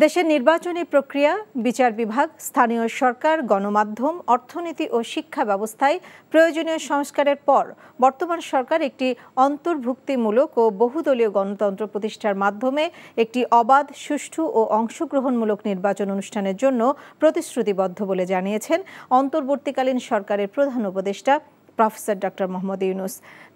দেশের নির্বাচনী প্রক্রিয়া, বিচার বিভাগ, স্থানীয় সরকার, গণমাধ্যম, অর্থনীতি ও শিক্ষা ব্যবস্থায় প্রয়োজনীয় সংস্কারের পর বর্তমান সরকার একটি অন্তর্ভুক্তিমূলক ও বহুদলীয় গণতন্ত্র প্রতিষ্ঠার মাধ্যমে একটি অবাধ, সুষ্ঠু ও অংশগ্রহণমূলক নির্বাচন অনুষ্ঠানের জন্য প্রতিশ্রুতিবদ্ধ বলে জানিয়েছেন অন্তর্বর্তীকালীন সরকারের প্রধান উপদেষ্টা professor doctor Mohammad Yunus.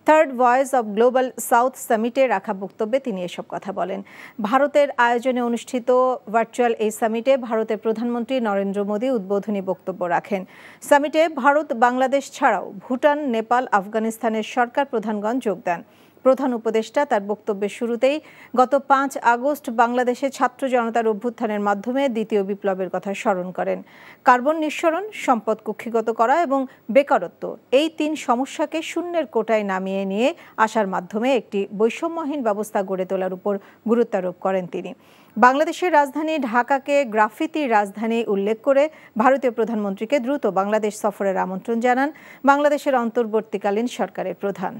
Third voice of global south সামিটে রাখা বক্তব্যে তিনি এসব কথা বলেন। ভারতের আয়োজনে অনুষ্ঠিত ভার্চুয়াল এই সামিটে ভারতের প্রধানমন্ত্রী নরেন্দ্র মোদী উদ্বোধনী বক্তব্য রাখেন। সামিটে ভারত, বাংলাদেশ ছাড়াও ভুটান, নেপাল, আফগানিস্তানের সরকার প্রধানগণ যোগ দেন। প্রধান উপদেষ্টা তার বক্তব্যের শুরুতেই গত 5 আগস্ট বাংলাদেশে ছাত্র জনতার অভ্যুত্থানের মাধ্যমে দ্বিতীয় বিপ্লবের কথা স্মরণ করেন। কার্বন নিঃসরণ, সম্পদ কুক্ষিগত করা এবং বেকারত্ব, এই 3 সমস্যাকে শূন্যের কোটায় নামিয়ে নিয়ে আসার মাধ্যমে একটি বৈষম্যহীন ব্যবস্থা গড়ে তোলার উপর গুরুত্বারোপ করেন তিনি। বাংলাদেশের রাজধানী ঢাকাকে গ্রাফিতির রাজধানী উল্লেখ করে ভারতীয় প্রধানমন্ত্রীকে দ্রুত বাংলাদেশ সফরের আমন্ত্রণ জানান বাংলাদেশের অন্তর্বর্তীকালীন সরকারের প্রধান।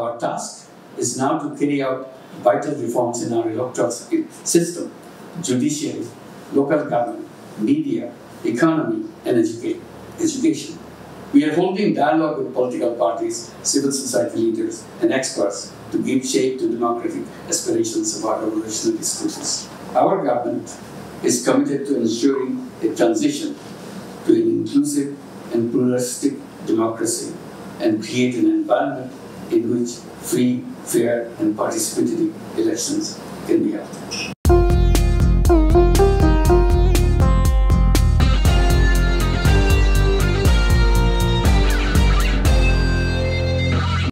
Our task is now to carry out vital reforms in our electoral system, judiciary, local government, media, economy, and education. We are holding dialogue with political parties, civil society leaders, and experts to give shape to democratic aspirations of our revolutionary institutions. Our government is committed to ensuring a transition to an inclusive and pluralistic democracy and create an environment in which free, fair, and participatory elections can be held.